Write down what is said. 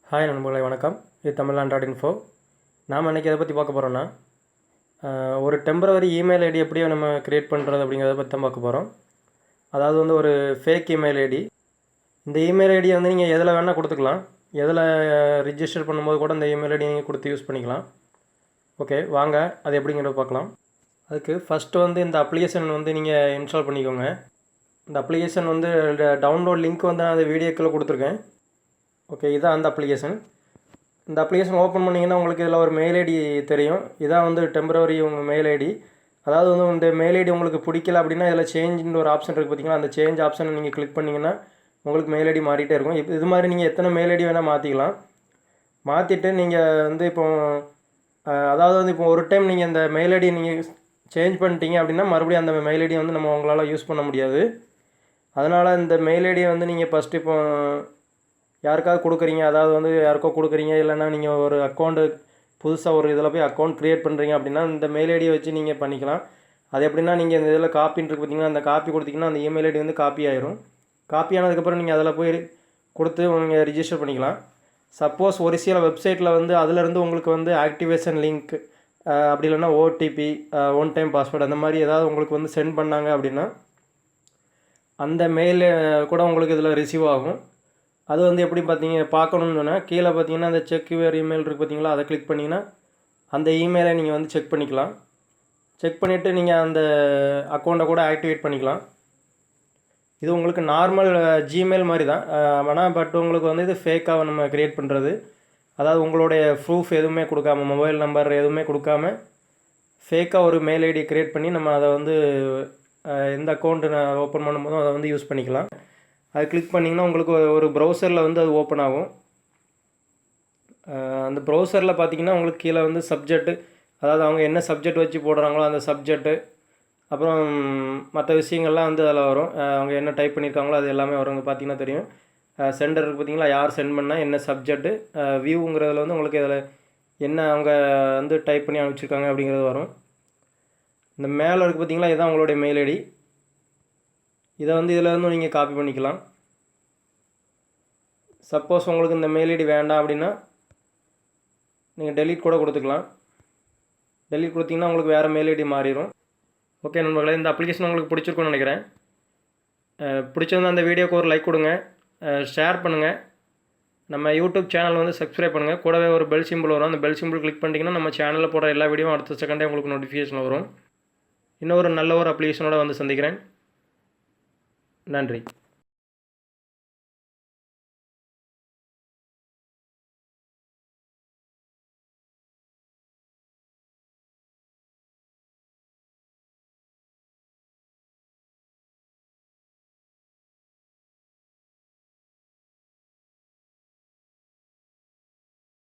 Hi நண்பர்களே, வணக்கம். இது தமிழ்நாடு.info. நாம் அன்றைக்கி எதை பற்றி பார்க்க போகிறோன்னா, ஒரு டெம்பரவரி இமெயில் ஐடி எப்படியோ நம்ம க்ரியேட் பண்ணுறது அப்படிங்கிறத பற்றி தான் பார்க்க போகிறோம். அதாவது வந்து ஒரு ஃபேக் இமெயில் ஐடி. இந்த இமெயில் ஐடியை வந்து நீங்கள் எதில் வேணால் கொடுத்துக்கலாம். எதில் ரிஜிஸ்டர் பண்ணும்போது கூட இந்த இமெயில் ஐடி நீங்கள் கொடுத்து யூஸ் பண்ணிக்கலாம். ஓகே, வாங்க அது எப்படிங்கிறத பார்க்கலாம். அதுக்கு ஃபஸ்ட்டு வந்து இந்த அப்ளிகேஷன் வந்து நீங்கள் இன்ஸ்டால் பண்ணிக்கோங்க. இந்த அப்ளிகேஷன் வந்து டவுன்லோட் லிங்க் வந்து நான் அந்த வீடியோக்குள்ளே கொடுத்துருக்கேன். ஓகே, இதான் அந்த அப்ளிகேஷன். இந்த அப்ளிகேஷன் ஓப்பன் பண்ணிங்கன்னா உங்களுக்கு இதில் ஒரு மெயில் ஐடி தெரியும். இதான் வந்து டெம்பரவரி உங்கள் மெயில் ஐடி. அதாவது வந்து இந்த மெயில் ஐடி உங்களுக்கு பிடிக்கல அப்படின்னா இதில் சேஞ்சுன்னு ஒரு ஆப்ஷன் இருக்குது பார்த்தீங்களா, அந்த சேஞ்ச் ஆப்ஷனை நீங்கள் கிளிக் பண்ணிங்கன்னா உங்களுக்கு மெயில் ஐடி மாறிட்டே இருக்கும். இது மாதிரி நீங்கள் எத்தனை மெயில் ஐடி வேணால் மாற்றிக்கலாம். மாற்றிட்டு நீங்கள் வந்து அதாவது வந்து இப்போ ஒரு டைம் நீங்கள் இந்த மெயில் ஐடி நீங்கள் சேஞ்ச் பண்ணிட்டீங்க அப்படின்னா மறுபடியும் அந்த மெயில் ஐடியை வந்து நம்ம உங்களால் யூஸ் பண்ண முடியாது. அதனால் இந்த மெயில் ஐடியை வந்து நீங்கள் ஃபஸ்ட்டு யாருக்காவது கொடுக்குறீங்க, அதாவது வந்து யாருக்கோ கொடுக்குறீங்க, இல்லைன்னா நீங்கள் ஒரு அக்கௌண்ட்டு புதுசாக ஒரு இதில் போய் அக்கௌண்ட் க்ரியேட் பண்ணுறீங்க அப்படின்னா இந்த மெயில் ஐடியை வச்சு நீங்கள் பண்ணிக்கலாம். அது எப்படின்னா நீங்கள் இந்த இதில் காப்பின்னு இருக்குது பார்த்தீங்கன்னா, அந்த காப்பி கொடுத்தீங்கன்னா அந்த இமெயில் ஐடி வந்து காப்பி ஆயிரும். காப்பி ஆனதுக்கப்புறம் நீங்கள் அதில் போய் கொடுத்து நீங்கள் ரிஜிஸ்டர் பண்ணிக்கலாம். சப்போஸ் ஒரு சில வெப்சைட்டில் வந்து அதிலேருந்து உங்களுக்கு வந்து ஆக்டிவேஷன் லிங்க் அப்படி இல்லைன்னா ஓடிபி, ஒன் டைம் பாஸ்வேர்டு அந்த மாதிரி ஏதாவது உங்களுக்கு வந்து சென்ட் பண்ணாங்க அப்படின்னா அந்த மெயில் கூட உங்களுக்கு இதில் ரிசீவ் ஆகும். அது வந்து எப்படி பார்க்கணுன்னு சொன்னால் கீழே பார்த்தீங்கன்னா அந்த செக் யுவர் இமெயில் இருக்குது பார்த்தீங்களா, அதை கிளிக் பண்ணிங்கன்னா அந்த இமெயிலை நீங்கள் வந்து செக் பண்ணிக்கலாம். செக் பண்ணிவிட்டு நீங்கள் அந்த அக்கௌண்ட்டை கூட ஆக்டிவேட் பண்ணிக்கலாம். இது உங்களுக்கு நார்மல் ஜிமெயில் மாதிரி தான், ஆனால் பட் உங்களுக்கு வந்து இது ஃபேக்காக நம்ம க்ரியேட் பண்ணுறது. அதாவது உங்களுடைய ப்ரூஃப் எதுவுமே கொடுக்காம, மொபைல் நம்பர் எதுவுமே கொடுக்காம ஃபேக்காக ஒரு மெயில் ஐடி க்ரியேட் பண்ணி நம்ம அதை வந்து எந்த அக்கௌண்ட்டு நான் ஓப்பன் பண்ணும்போதும் அதை வந்து யூஸ் பண்ணிக்கலாம். அது கிளிக் பண்ணிங்கன்னா உங்களுக்கு ஒரு ப்ரௌசரில் வந்து அது ஓப்பன் ஆகும். அந்த ப்ரௌசரில் பார்த்திங்கன்னா உங்களுக்கு கீழே வந்து சப்ஜெக்ட்டு, அதாவது அவங்க என்ன சப்ஜெக்ட் வச்சு போடுறாங்களோ அந்த சப்ஜெக்ட்டு, அப்புறம் மற்ற விஷயங்கள்லாம் வந்து அதில் வரும். அவங்க என்ன டைப் பண்ணியிருக்காங்களோ அது எல்லாமே வரும். பார்த்திங்கன்னா தெரியும். சென்டர் இருக்குது பார்த்திங்களா, யார் சென்ட் பண்ணால் என்ன சப்ஜெக்ட்டு, வியூங்கிறதுல வந்து உங்களுக்கு இதில் என்ன அவங்க வந்து டைப் பண்ணி அனுப்பிச்சிருக்காங்க அப்படிங்கிறது வரும். இந்த மேலே இருக்குது பார்த்திங்களா, இதுதான் உங்களுடைய மெயில் ஐடி. இதை வந்து இதில் வந்து நீங்கள் காப்பி பண்ணிக்கலாம். சப்போஸ் உங்களுக்கு இந்த மெயில் ஐடி வேண்டாம் அப்படின்னா நீங்கள் டெலீட் கூட கொடுத்துக்கலாம். டெலீட் கொடுத்தீங்கன்னா உங்களுக்கு வேறு மெயில் ஐடி மாறிடும். ஓகே நண்பர்களே, இந்த அப்ளிகேஷன் உங்களுக்கு பிடிச்சிருக்குன்னு நினைக்கிறேன். பிடிச்சிருந்தா அந்த வீடியோக்கு ஒரு லைக் கொடுங்க, ஷேர் பண்ணுங்கள். நம்ம யூடியூப் சேனல் வந்து சப்ஸ்கிரைப் பண்ணுங்கள். கூடவே ஒரு பெல் சிம்பிள் வரும். அந்த பெல் சிம்பிள் கிளிக் பண்ணிட்டீங்கன்னா நம்ம சேனலில் போடுற எல்லா வீடியோவும் அடுத்த செகண்டே உங்களுக்கு நோட்டிஃபிகேஷன் வரும். இன்னொரு நல்ல ஒரு அப்ளிகேஷனோட வந்து சந்திக்கிறேன். நன்றி.